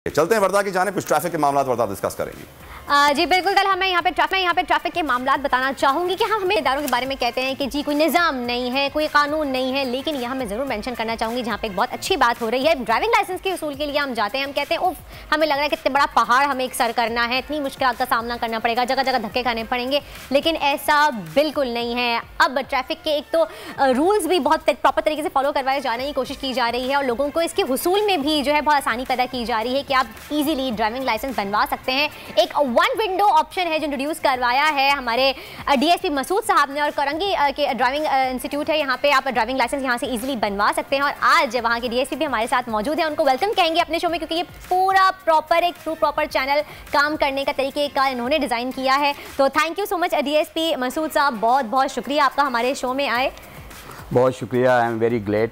चलते हैं वर्दा की जाने, कुछ ट्रैफिक के मामला वर्दा डिस्कस करेंगे। जी बिल्कुल। कल हमें यहाँ पे ट्रैफिक के मामला बताना चाहूँगी कि हम इदारों के बारे में कहते हैं कि जी कोई निज़ाम नहीं है, कोई कानून नहीं है, लेकिन यहाँ मैं ज़रूर मेंशन करना चाहूँगी जहाँ पे एक बहुत अच्छी बात हो रही है। ड्राइविंग लाइसेंस के उसूल के लिए हम जाते हैं, हम कहते हैं उफ हमें लग रहा है कितने बड़ा पहाड़ हमें एक सर करना है, इतनी मुश्किल का सामना करना पड़ेगा, जगह जगह धक्के खाने पड़ेंगे, लेकिन ऐसा बिल्कुल नहीं है। अब ट्रैफिक के एक तो रूल्स भी बहुत प्रॉपर तरीके से फॉलो करवाए जाने की कोशिश की जा रही है और लोगों को इसके हुसूल में भी जो है बहुत आसानी पैदा की जा रही है कि आप ईजिली ड्राइविंग लाइसेंस बनवा सकते हैं। एक वन विंडो ऑप्शन है जो इंट्रोड्यूस करवाया है हमारे डीएसपी मसूद साहब ने, और करंगी के ड्राइविंग इंस्टीट्यूट है, यहाँ पे आप ड्राइविंग लाइसेंस यहाँ से इजीली बनवा सकते हैं। और आज वहाँ के डीएसपी भी हमारे साथ मौजूद है, उनको वेलकम कहेंगे अपने शो में, क्योंकि ये पूरा प्रॉपर एक थ्रू प्रॉपर चैनल काम करने का तरीके का इन्होंने डिज़ाइन किया है। तो thank you so much DSP Masood साहब, बहुत बहुत शुक्रिया आपका हमारे शो में आए। बहुत शुक्रिया, I am very glad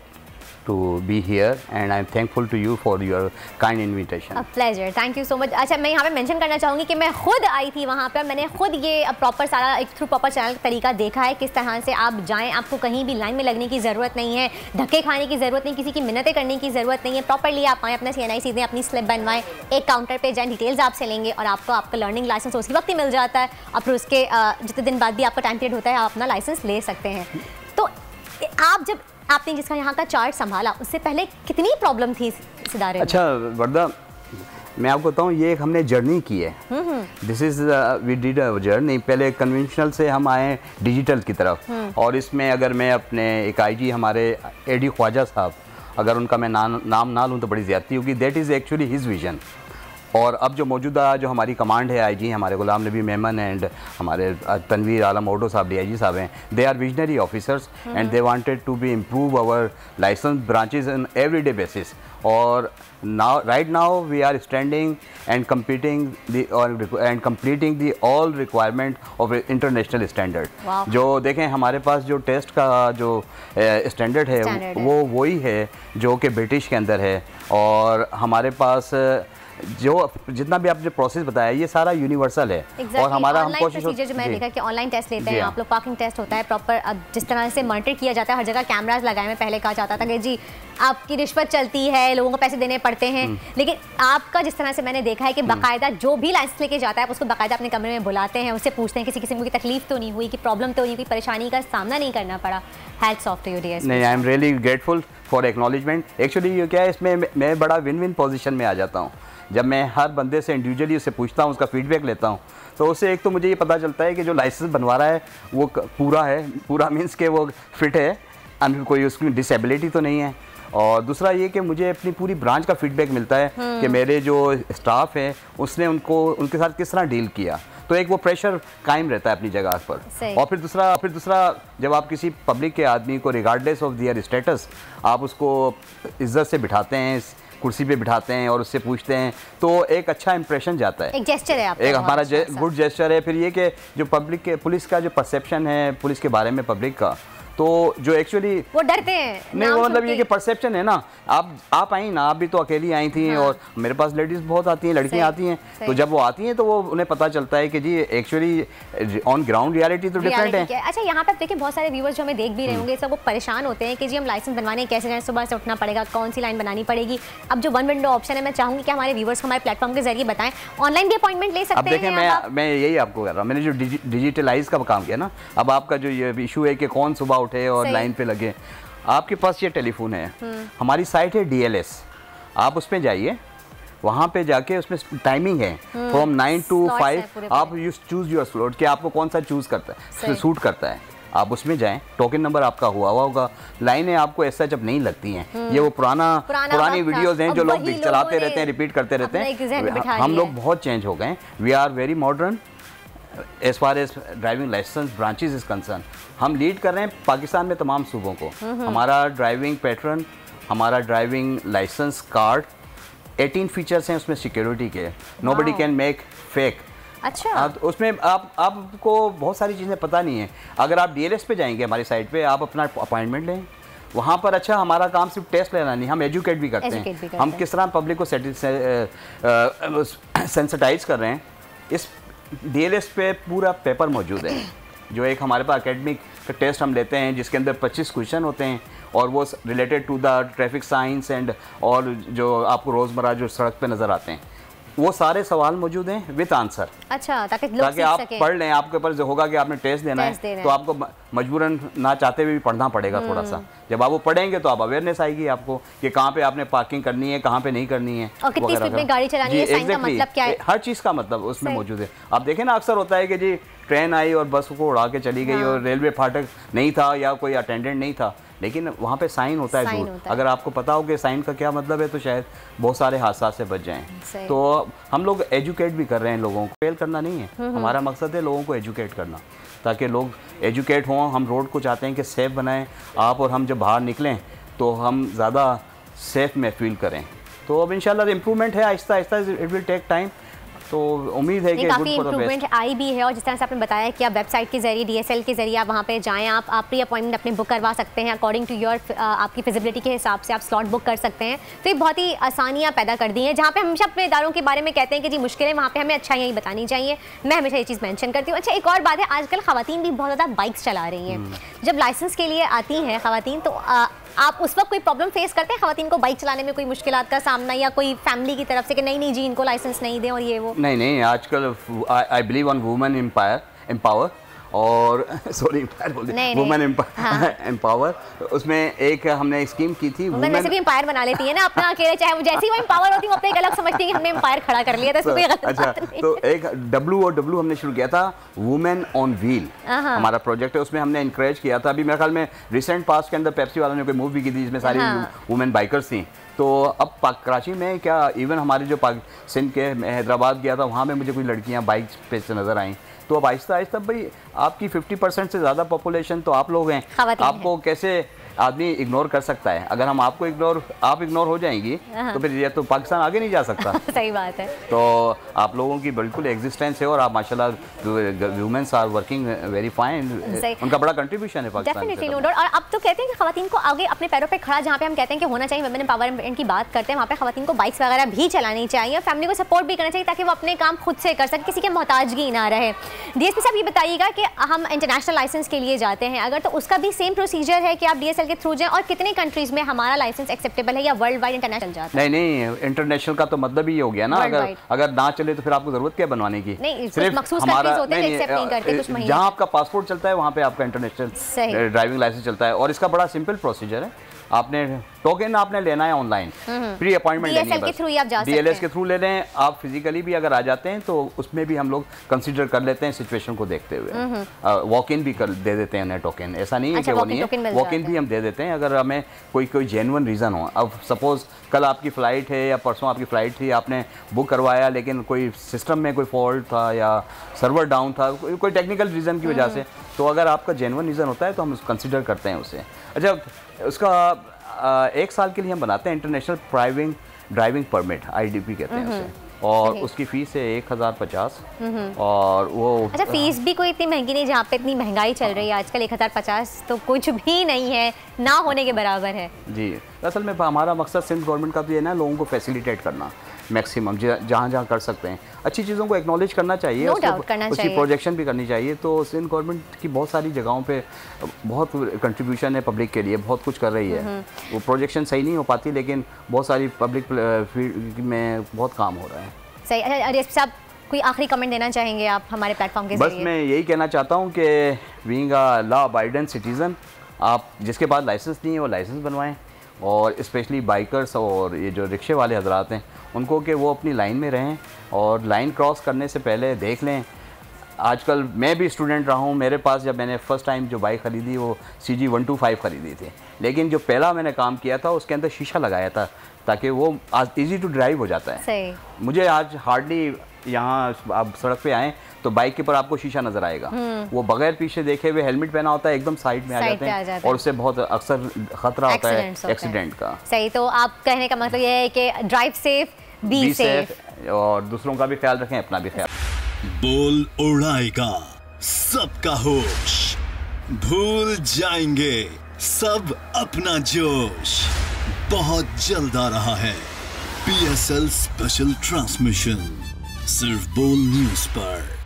to be here and I am thankful to you for your kind invitation. A pleasure, thank you so much. अच्छा, मैं यहाँ पे मेंशन करना चाहूँगी कि मैं खुद आई थी वहाँ पर, मैंने खुद ये प्रॉपर सारा एक थ्रू प्रॉपर चैनल तरीका देखा है, किस तरह से आप जाएं, आपको कहीं भी लाइन में लगने की ज़रूरत नहीं है, धक्के खाने की ज़रूरत नहीं, किसी की मिन्नतें करने की ज़रूरत नहीं है। प्रॉपरली आप आएँ, अपना CNI दें, अपनी स्लिप बनवाएं, एक काउंटर पर जाएँ, डिटेल्स आपसे लेंगे और आपको आपका लर्निंग लाइसेंस उसी वक्त ही मिल जाता है और फिर उसके जितने दिन बाद भी आपका टाइम पीरियड होता है आप अपना लाइसेंस ले सकते हैं। तो आप जब आपने जिसका यहाँ का चार्ट संभाला, उससे पहले कितनी प्रॉब्लम थी इस इदारे में? अच्छा वर्दा, मैं आपको बताऊँ, ये एक हमने जर्नी की है। This is we did a journey. पहले कन्वेंशनल से हम आए डिजिटल की तरफ, और इसमें अगर मैं अपने एक IG हमारे AD ख्वाजा साहब, अगर उनका मैं नाम ना लूँ तो बड़ी ज़्यादती होगी। That is actually his vision. और अब जो मौजूदा जो हमारी कमांड है IG हमारे गुलाम नबी मेमन एंड हमारे तनवीर आलम ओडो साहब DIG साहब हैं, they are visionary officers and they wanted to be improve our licence branches in everyday basis. और now right now we are standing and completing the all requirement of international standard। जो देखें हमारे पास जो test का जो standard है वो वही है जो कि ब्रिटिश के अंदर है, और हमारे पास जो जितना भी आपने प्रोसेस बताया ये सारा यूनिवर्सल है। और हमारा हम कोशिश जो मैंने देखा कि ऑनलाइन टेस्ट लेते हैं आप लोग, पार्किंग टेस्ट होता है प्रॉपर, अब जिस तरह से मॉनिटर किया जाता है, हर जगह कैमरास लगाए हुए। पहले कहा जाता था कि जी आपकी रिश्वत चलती है, लोगों को पैसे देने पड़ते हैं, लेकिन आपका जिस तरह से मैंने देखा है कि बाकायदा जो भी लाइसेंस लेके जाता है उसको बाकायदा अपने कमरे में बुलाते हैं, उससे पूछते हैं किसी किस्म की तकलीफ तो नहीं हुई, कि प्रॉब्लम तो नहीं हुई, परेशानी का सामना नहीं करना पड़ा। Hats off to you DSP. नहीं, I am really grateful for acknowledgement. Actually ये क्या है, इसमें मैं बड़ा विन विन पोजीशन में आ जाता हूँ। जब मैं हर बंदे से इंडिविजुअली उससे पूछता हूँ, उसका फीडबैक लेता हूँ, तो उससे एक तो मुझे ये पता चलता है कि जो लाइसेंस बनवा रहा है वो पूरा है, पूरा मीन्स के वो फिट है, कोई उसकी डिसेबिलिटी तो नहीं है। और दूसरा ये कि मुझे अपनी पूरी ब्रांच का फीडबैक मिलता है कि मेरे जो स्टाफ है उसने उनके साथ किस तरह डील किया, तो एक वो प्रेशर कायम रहता है अपनी जगह पर। और फिर दूसरा जब आप किसी पब्लिक के आदमी को रिगार्डलेस ऑफ दियर स्टेटस आप उसको इज्जत से बिठाते हैं, कुर्सी पे बिठाते हैं और उससे पूछते हैं, तो एक अच्छा इंप्रेशन जाता है, एक जेस्चर है आपका, एक हमारा गुड जेस्चर है। फिर ये कि जो पब्लिक के पुलिस का जो परसेप्शन है पुलिस के बारे में पब्लिक का, तो जो एक्चुअली वो डरते हैं नहीं, वो मतलब ये कि परसेप्शन है ना। आप आई ना, आप भी तो अकेली आई थी, और मेरे पास लेडीज़ बहुत आती हैं, लड़कियां आती हैं, तो जब वो आती हैं तो वो उन्हें पता चलता है कि जी एक्चुअली ऑन ग्राउंड रियलिटी तो डिफरेंट है। अच्छा, यहाँ पे देखिए बहुत सारे व्यूवर्स जो हमें देख भी रहे होंगे, सब वो परेशान होते हैं कि जी हम लाइसेंस बनवाने कैसे जाएं, सुबह से उठना पड़ेगा, कौन सी लाइन बनानी पड़ेगी। अब जो वन विंडो ऑप्शन है, मैं चाहूँगी कि हमारे व्यूवर्स हमारे प्लेटफॉर्म के जरिए बताएं, ऑनलाइन भी अपॉइंटमेंट ले सकते हैं। देखिए मैं यही आपको कर रहा हूँ, मैंने जो डिजिटलाइज का काम किया ना, अब आपका जो ये इशू है कि कौन सुबह उठे और लाइन पे लगे, आपके पास ये टेलीफोन है, हमारी साइट है DLS, आप उस पे जाइए, वहाँ पे जाके उसमें टाइमिंग है फ्रॉम 9 to 5, आप यू चूज योर स्लॉट कि आपको कौन सा चूज करता है, सूट करता है, आप उसमें जाएं, टोकन नंबर आपका हुआ होगा। लाइनें आपको ऐसा जब नहीं लगती हैं, ये वो पुरानी वीडियोस हैं जो लोग चलाते रहते हैं, रिपीट करते रहते हैं। हम लोग बहुत चेंज हो गए, we are very modern as far as driving licence branches is concern. हम लीड कर रहे हैं पाकिस्तान में तमाम सूबों को। हमारा ड्राइविंग पैटर्न, हमारा ड्राइविंग लाइसेंस कार्ड 18 फीचर्स हैं उसमें सिक्योरिटी के, नोबडी कैन मेक फेक। अच्छा, उसमें आपको बहुत सारी चीज़ें पता नहीं है। अगर आप DLS पे जाएंगे हमारी साइट पे, आप अपना अपॉइंटमेंट लें वहाँ पर। अच्छा, हमारा काम सिर्फ टेस्ट लेना नहीं, हम एजुकेट भी करते हैं, हम किस तरह पब्लिक को सेंसिटाइज कर रहे हैं। इस DLS पे पूरा पेपर मौजूद है, जो एक हमारे पास एकेडमिक टेस्ट हम लेते हैं जिसके अंदर 25 क्वेश्चन होते हैं, और वो related to the traffic science and और जो आपको रोज़मर्रा जो सड़क पे नज़र आते हैं वो सारे सवाल मौजूद हैं विद आंसर। अच्छा, ताकि लोग सीख आप सकें। पढ़ लें। आपके ऊपर जो होगा कि आपने टेस्ट देना है तो आपको मजबूरन ना चाहते हुए भी पढ़ना पड़ेगा थोड़ा सा। जब आप वो पढ़ेंगे तो आप अवेयरनेस आएगी आपको कि कहाँ पे आपने पार्किंग करनी है, कहाँ पे नहीं करनी है, और कितनी स्पीड में गाड़ी चलानी है, साइन का मतलब क्या है, हर चीज़ का मतलब उसमें मौजूद है। आप देखें ना, अक्सर होता है कि जी ट्रेन आई और बस को उड़ा के चली गई और रेलवे फाटक नहीं था या कोई अटेंडेंट नहीं था, लेकिन वहाँ पे साइन होता है दूर। अगर आपको पता हो कि साइन का क्या मतलब है तो शायद बहुत सारे हादसा से बच जाएं। तो हम लोग एजुकेट भी कर रहे हैं लोगों को, फेल करना नहीं है। हमारा मकसद है लोगों को एजुकेट करना, ताकि लोग एजुकेट हों। हम रोड को चाहते हैं कि सेफ़ बनाएं। आप और हम जब बाहर निकलें तो हम ज़्यादा सेफ़ में फील करें। तो अब इंशाल्लाह इम्प्रूवमेंट है, Aahista Aahista, it will take time. तो उम्मीद है कि काफ़ी इम्प्रूवमेंट आई भी है। और जिस तरह से आपने बताया कि आप वेबसाइट के जरिए DSL के जरिए आप वहाँ पे जाएं, आप प्री अपॉइंटमेंट अपने बुक करवा सकते हैं अकॉर्डिंग टू योर आपकी फिजिबिलिटी के हिसाब से आप स्लॉट बुक कर सकते हैं। तो ये बहुत ही आसानियाँ पैदा कर दी हैं। जहाँ पे हमेशा अपने इदारों के बारे में कहते हैं कि जी मुश्किलें, वहाँ पे हमें अच्छाइयाँ ही बतानी चाहिए। मैं हमेशा ये चीज़ मेंशन करती हूँ। अच्छा, एक और बात है, आजकल ख़वातीन भी बहुत ज़्यादा बाइक्स चला रही हैं। जब लाइसेंस के लिए आती हैं ख़वातीन तो आप उस वक्त कोई प्रॉब्लम फेस करते हैं ख़वातीन को बाइक चलाने में, कोई मुश्किलात का सामना, या कोई फैमिली की तरफ से कि नहीं जी इनको लाइसेंस नहीं दें और ये वो? नहीं, आजकल I believe on women empower और सॉरी वुमेन एम्पावर। उसमें एक हमने स्कीम की थी। वुमेन वैसे भी एम्पायर बना लेती है ना अपना अकेले, चाहे वो जैसी वो एम्पावर होती है वो अपने एक अलग समझती है कि हमने एम्पायर खड़ा कर लिया था, इसमें कोई गलत बात नहीं। तो एक W हमने शुरू किया था, वुमेन ऑन व्हील हमारा प्रोजेक्ट है। उसमें हमने इंकरेज किया था। अभी मेरे ख्याल में रिसेंट पास्ट के अंदर पेप्सी वालों ने कोई मूवी की थी जिसमें सारी वुमेन बाइकर्स थी। तो अब कराची में क्या, इवन हमारे जो सिंध के हैदराबाद गया था वहाँ में मुझे कुछ लड़कियाँ बाइक पे से नज़र आईं। तो अब आहिस्ता आहिस्ता भाई आपकी 50% से ज़्यादा पॉपुलेशन तो आप लोग हैं, आपको कैसे आदमी इग्नोर कर सकता है? अगर हम आपको आप इग्नोर हो जाएंगी तो फिर ये तो पाकिस्तान आगे नहीं जा सकता। सही बात है। तो आप लोगों की बिल्कुल एग्जिस्टेंस है और आप माशाल्लाह womens are working very fine, उनका बड़ा कंट्रीब्यूशन है पाकिस्तान में। Definitely no doubt. और अब तो कहते हैं कि ख़वातीन को आगे अपने पैरों पे खड़ा, जहाँ पे हम कहते हैं कि होना चाहिए वुमेन एम्पावरमेंट की बात करते हैं, वहाँ पे ख़वातीन को बाइक्स वगैरह भी चलानी चाहिए, फैमिली को सपोर्ट भी करना चाहिए ताकि वो अपने काम खुद से कर सके, किसी के मोहताजगी ना रहे। DSP साहब ये बताइएगा कि हम इंटरनेशनल लाइसेंस के लिए जाते हैं अगर, तो उसका भी सेम प्रोसीजर है कि आप DSL के थ्रू जाएं, और कितने कंट्रीज में हमारा लाइसेंस एक्सेप्टेबल है या वर्ल्ड वाइड इंटरनेशनल जाता है? नहीं, इंटरनेशनल का तो मतलब ही हो गया ना, अगर ना चले तो फिर आपको जरूरत क्या बनवाने की? सिर्फ मखसूस कंट्रीज होते हैं एक्सेप्ट नहीं करते कुछ महीने। जहां आपका पासपोर्ट चलता है वहां पे आपका इंटरनेशनल ड्राइविंग लाइसेंस चलता है। और इसका बड़ा सिंपल प्रोसीजर है। आपने टोकन आपने लेना है ऑनलाइन, प्री अपॉइंटमेंट लेनी है, DLS के थ्रू ले लें। आप फिजिकली भी अगर आ जाते हैं तो उसमें भी हम लोग कंसीडर कर लेते हैं सिचुएशन को देखते हुए। वॉक इन भी दे देते हैं उन्हें टोकन, ऐसा नहीं है कि वो नहीं है, वॉक इन भी हम दे देते हैं अगर हमें कोई जेन्युइन रीज़न हो। अब सपोज कल आपकी फ़्लाइट है या परसों आपकी फ़्लाइट थी, आपने बुक करवाया लेकिन कोई सिस्टम में कोई फॉल्ट था या सर्वर डाउन था, कोई टेक्निकल रीज़न की वजह से, तो अगर आपका जेन्युइन रीज़न होता है तो हम कंसिडर करते हैं उसे। अच्छा, उसका 1 साल के लिए हम बनाते हैं इंटरनेशनल ड्राइविंग परमिट, IDP कहते हैं उसे, और उसकी फ़ीस है 1050। और वो अच्छा, फीस भी कोई इतनी महंगी नहीं, जहाँ पे इतनी महंगाई चल रही है आजकल 1050 तो कुछ भी नहीं है, ना होने के बराबर है। जी, असल में हमारा मकसद सिंध गवर्नमेंट का भी है ना, लोगों को फैसिलिटेट करना मैक्सिमम, जहाँ जहाँ कर सकते हैं। अच्छी चीज़ों को एक्नॉलेज करना चाहिए, उसकी प्रोजेक्शन भी करनी चाहिए। तो सिंध गवर्नमेंट की बहुत सारी जगहों पे बहुत कंट्रीब्यूशन है पब्लिक के लिए, बहुत कुछ कर रही है। वो प्रोजेक्शन सही नहीं हो पाती लेकिन बहुत सारी पब्लिक फील्ड में बहुत काम हो रहा है। सही। अच्छा DSP साहब, कोई आखिरी कमेंट देना चाहेंगे आप हमारे प्लेटफॉर्म के जरिए? बस मैं यही कहना चाहता हूँ कि बीइंग अ लॉ अबाइडेंट सिटीज़न, आप जिसके पास लाइसेंस नहीं है वो लाइसेंस बनवाएं, और स्पेशली बाइकर्स और ये जो रिक्शे वाले हजरात हैं उनको कि वो अपनी लाइन में रहें और लाइन क्रॉस करने से पहले देख लें। आजकल मैं भी स्टूडेंट रहा हूँ, मेरे पास जब मैंने फ़र्स्ट टाइम जो बाइक ख़रीदी वो CG 125 ख़रीदी थी, लेकिन जो पहला मैंने काम किया था उसके अंदर शीशा लगाया था ताकि वो आज ईजी टू ड्राइव हो जाता है। सही। मुझे आज हार्डली यहाँ आप सड़क पे आएँ तो बाइक के ऊपर आपको शीशा नज़र आएगा, वो बगैर पीछे देखे हुए हेलमेट पहना होता है एकदम साइड में आ जाते हैं और उससे बहुत अक्सर खतरा होता है एक्सीडेंट का। सही। तो आप कहने का मतलब ये है कि ड्राइव सेफ, बी सेफ, और दूसरों का भी ख्याल रखें, अपना भी ख्याल। बोल उड़ाएगा सबका होश, भूल जाएंगे सब अपना जोश। बहुत जल्द आ रहा है PSL स्पेशल ट्रांसमिशन, सिर्फ बोल न्यूज पर।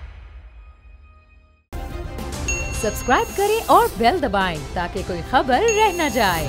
सब्सक्राइब करें और बेल दबाएं ताकि कोई खबर रह न जाए।